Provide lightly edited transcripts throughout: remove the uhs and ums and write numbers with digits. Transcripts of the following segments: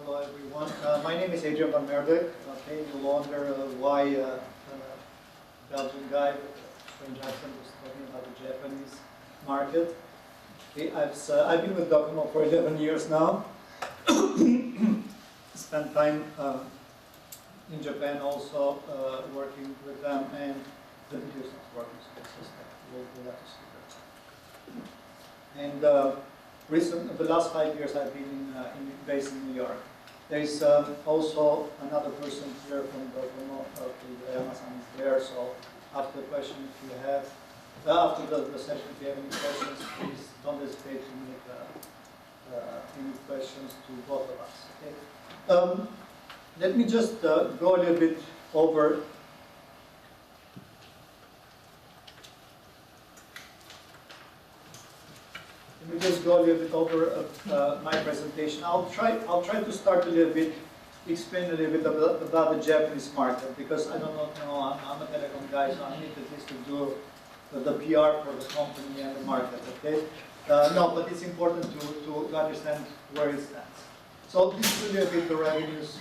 Hello everyone. My name is Adrian van Meerbeeck. Okay, you wonder why a Belgian guy with a strange accent was talking about the Japanese market. Okay, I've been with Docomo for 11 years now. Spent time in Japan also working with them, and the video is not working, so it's just that we'll have to see that. And the last 5 years I've been based in New York. There is also another person here from Docomo. Okay, Amazon is there. So after the question, if you have, after the session, if you have any questions, please don't hesitate to make any questions to both of us. Okay. Let me just go a little bit over. Let me just go a little bit over my presentation. I'll try to start a little bit, explain a little bit about the Japanese market, because I don't know, I'm a telecom guy, so I need at least to do the PR for the company and the market, okay? No, but it's important to understand where it stands. So this is a little bit the revenues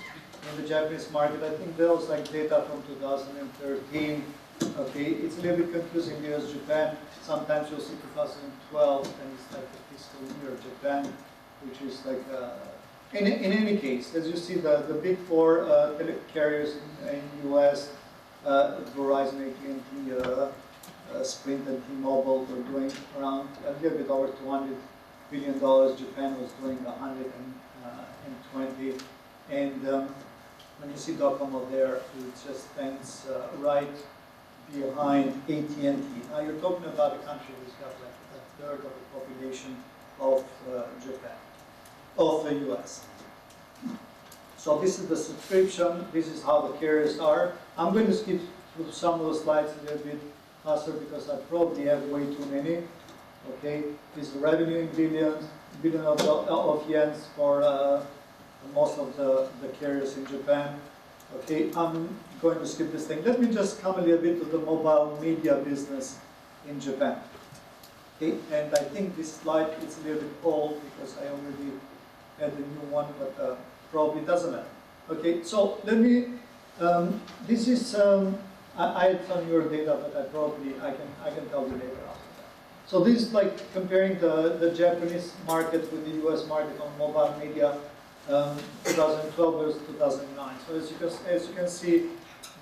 in the Japanese market. I think there was like data from 2013. Okay, it's a little bit confusing because Japan, sometimes you'll see 2012, and it's like the fiscal year of Japan, which is like, in any case, as you see, the big four carriers in the US, Verizon, AT&T, Sprint, and T-Mobile were doing around a little bit over $200 billion. Japan was doing 120. And when you see Docomo there, it just stands right behind AT&T. Now you're talking about a country that's got like a third of the population of Japan, of the US. So this is the subscription. This is how the carriers are. I'm going to skip through some of the slides a little bit faster because I probably have way too many. Okay, this is the revenue in billion of yens for most of the carriers in Japan. Okay, I'm going to skip this thing. Let me just come a little bit to the mobile media business in Japan. Okay, and I think this slide is a little bit old because I already had a new one, but probably doesn't matter. Okay, so let me. This is I had some your data, but I can tell you later after that. So this is like comparing the Japanese market with the US market on mobile media. 2012 versus 2009. So as you can see,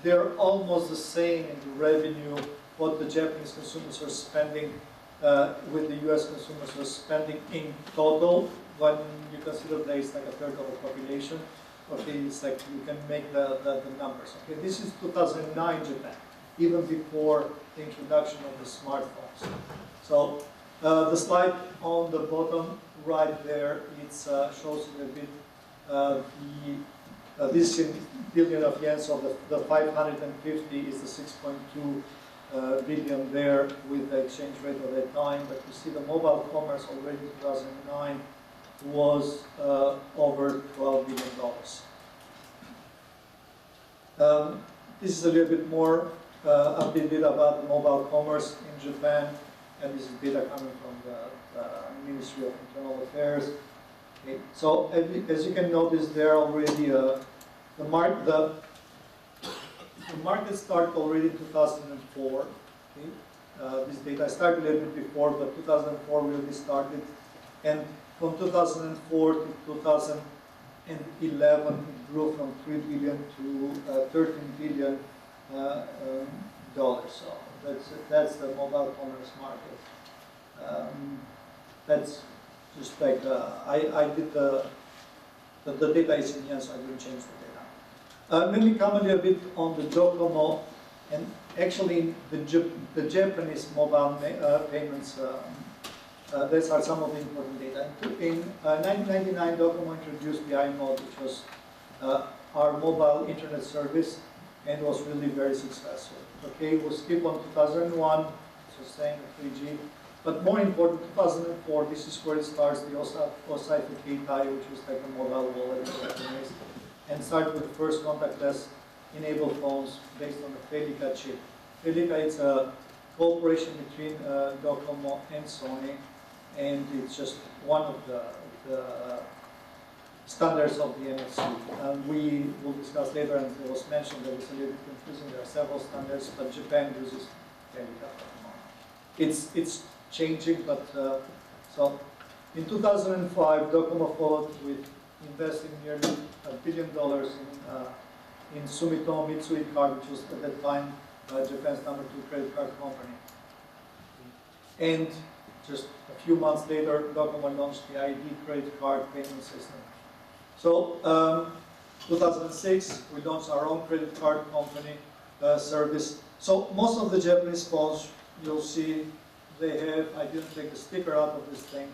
they're almost the same in the revenue. What the Japanese consumers are spending with the US consumers are spending in total. When you consider there is like a third of the population, okay, it's like you can make the numbers. Okay, this is 2009 Japan, even before the introduction of the smartphones. So the slide on the bottom right there, it shows you a bit. This in billion of yen, so the 550 is the 6.2 billion there with the exchange rate of that time. But you see the mobile commerce already in 2009 was over $12 billion. This is a little bit more updated data about the mobile commerce in Japan, and this is data coming from the Ministry of Internal Affairs. Okay. So as you can notice, there already the market started already in 2004. Okay. This data started a little bit before, but 2004 really started, and from 2004 to 2011, it grew from 3 billion to 13 billion dollars. So that's the mobile commerce market. That's just like I did the data is in here, so I didn't change the data. Let me come a little bit on the Docomo, and actually the Japanese mobile payments. These are some of the important data. In 1999, Docomo introduced the iMode, which was our mobile internet service, and was really very successful. Okay, we'll skip on 2001, so saying 3G. But more important, 2004, this is where it starts, the Osai Keitai, which was like a mobile wallet, and started with the first contactless enabled phones based on the Felica chip. Felica is a cooperation between Docomo and Sony, and it's just one of the standards of the NFC. We will discuss later, and it was mentioned that it's a little bit confusing. There are several standards, but Japan uses Meerbeeck. It's changing, but so in 2005, Docomo followed with investing nearly $1 billion in Sumitomo Mitsui Card, which was at that time Japan's #2 credit card company. And just a few months later, Docomo launched the ID credit card payment system. So, 2006, we launched our own credit card company service. So, most of the Japanese phones, you'll see, they have, I didn't take the sticker out of this thing,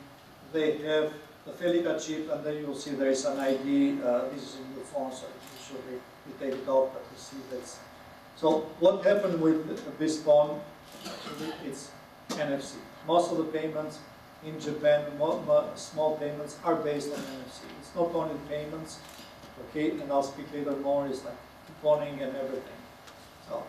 they have the Felica chip, and then you'll see there is an ID. This is a new phone, so usually you take it out, but you see this. So, what happened with this phone? Actually, it's NFC. Most of the payments in Japan, small payments, are based on NFC. It's not only payments, okay, and I'll speak later more, it's like couponing and everything. So,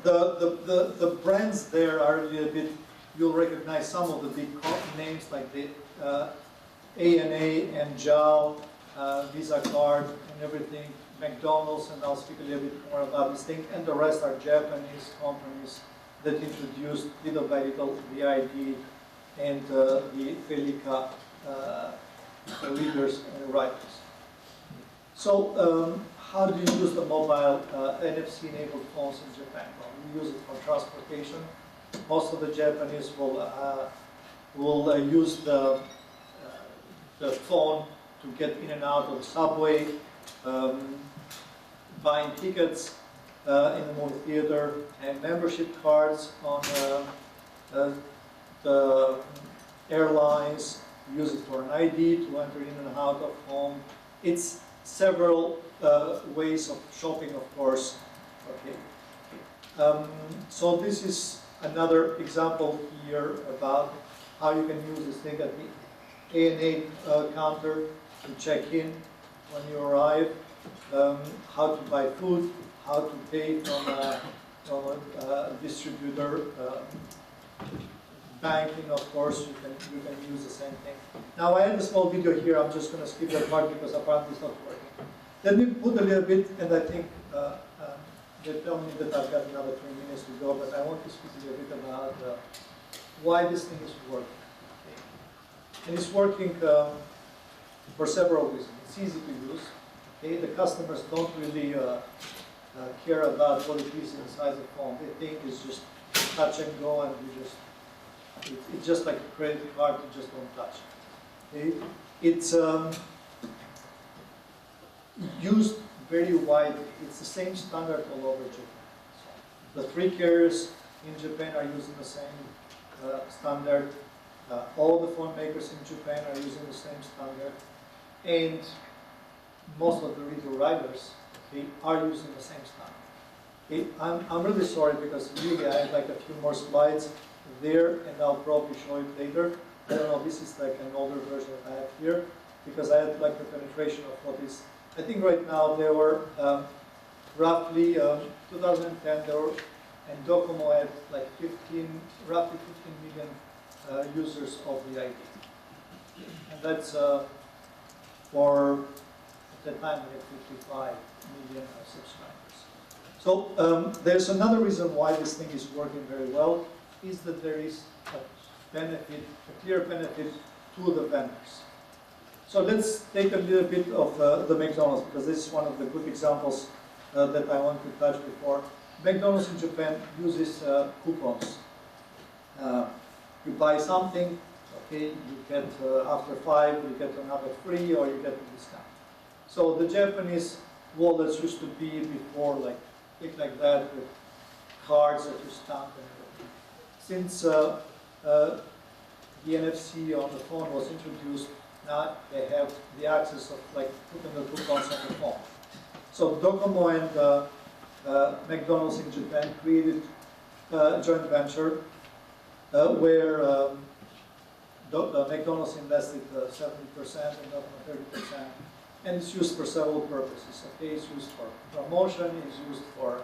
the brands there are a little bit, you'll recognize some of the big names like the ANA and JAL, Visa card and everything, McDonald's, and I'll speak a little bit more about this thing, and the rest are Japanese companies that introduced little by little the ID and the Felica readers and writers. So how do you use the mobile NFC-enabled phones in Japan? Well, we use it for transportation. Most of the Japanese will use the phone to get in and out of the subway, buying tickets in the movie theater, and membership cards on the airlines. Use it for an ID to enter in and out of home. It's several ways of shopping, of course. Okay. So this is another example here about how you can use this thing at the ANA counter to check in when you arrive, how to buy food, how to pay from a distributor, banking, of course, you can use the same thing. Now I have a small video here, I'm just going to skip that part because apparently it's not working. Let me put a little bit, and I think they tell me that I've got another 3 minutes to go, but I want to speak a little bit about why this thing is working. Okay. And it's working for several reasons. It's easy to use. Okay. The customers don't really care about what it is inside the phone. They think it's just touch and go, and you just it's just like a credit card, you just don't touch. Okay. It's used very widely. It's the same standard all over Japan. So the 3 carriers in Japan are using the same standard. All the phone makers in Japan are using the same standard, and most of the retail riders, okay, are using the same standard. Okay, I'm really sorry because really I have like a few more slides there, and I'll probably show it later. I don't know, this is like an older version that I have here, because I had like the penetration of what is, I think right now there were roughly 2010 there were, and Docomo had like roughly 15 million users of the ID. And that's for, at that time we had 55 million subscribers. So there's another reason why this thing is working very well, is that there is a benefit, a clear benefit to the vendors. So let's take a little bit of the McDonald's, because this is one of the good examples that I want to touch before. McDonald's in Japan uses coupons. You buy something, okay, you get after 5, you get another free, or you get a discount. So the Japanese wallets used to be before like that with cards that you stamp and everything. Since the NFC on the phone was introduced, now they have the access of like putting the coupons on the phone. So Docomo and McDonald's in Japan created a joint venture where McDonald's invested 70% and Docomo 30%, and it's used for several purposes. Okay, it's used for promotion, it's used for,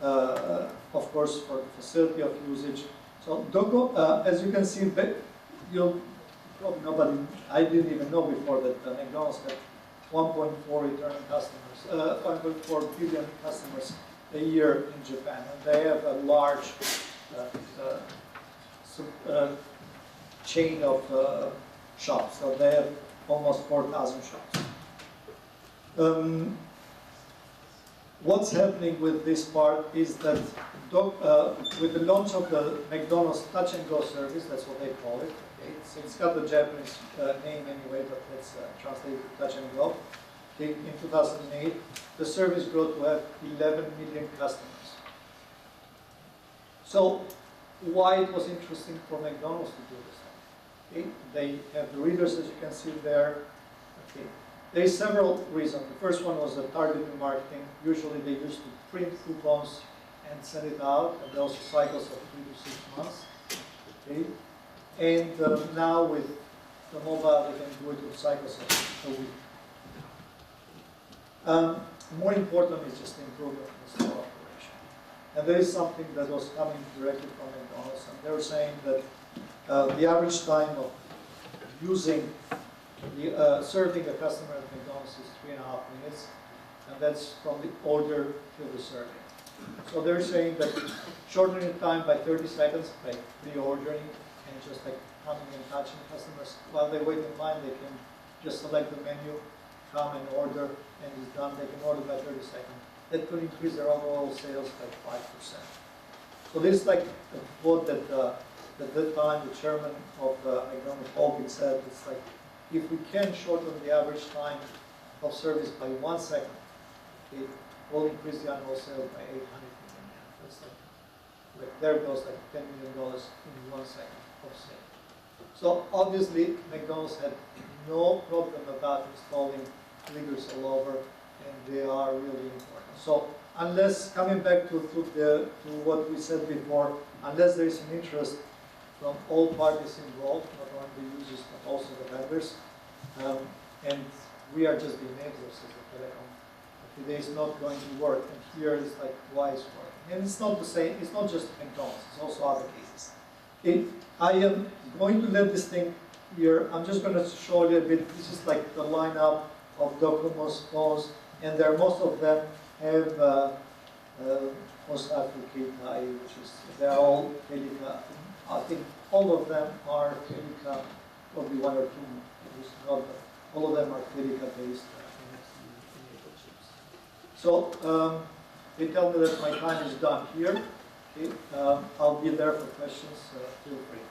of course, for the facility of usage. So Docomo, as you can see, you'll probably nobody, I didn't even know before that McDonald's had 1.4 returning customers, 1.4 billion customers a year in Japan, and they have a large chain of shops. So they have almost 4,000 shops. What's happening with this part is that with the launch of the McDonald's Touch and Go service, that's what they call it. Okay? So it's got the Japanese name anyway, but let's translate it to Touch and Go. Okay? In 2008, the service grew to have 11 million customers. So why it was interesting for McDonald's to do this? Okay? They have the readers, as you can see there. Okay. There is several reasons. The first one was the targeted marketing. Usually they used to print coupons and send it out, and also cycles of 3 to 6 months. Okay? And now with the mobile, they can do it with cycles of a week. More important is just the improvement in the store operation. And there is something that was coming directly from McDonald's, and they were saying that the average time of serving a customer at McDonald's is 3.5 minutes, and that's from the order to the serving. So they're saying that shortening the time by 30 seconds by pre-ordering and just like coming and touching customers while they wait in line, they can just select the menu, come and order, and it's done. They can order by 30 seconds. That could increase their overall sales by 5%. So this is like a quote that at that time the chairman of McDonald's Hogan said, it's like, if we can shorten the average time of service by 1 second, it will increase the annual sales by 800 million yen. That's like there goes like $10 million in 1 second of sale. So obviously McDonald's had no problem about installing readers all over, and they are really important. So unless, coming back to what we said before, unless there is an interest from all parties involved, not only the users but also the vendors, and we are just the enablers as a telecom. Today is not going to work, and here is like why it's working. And it's not the same. It's not just McDonald's. It's also other cases. I am going to let this thing here. I'm just going to show you a bit. This is like the lineup of Docomo's phones, and there most of them have Osaka, which is they're all Delica. I think all of them are Delica, probably one or two. Not, all of them are Delica-based enabled chips. So they tell me that my time is done here. Okay. I'll be there for questions. Feel free.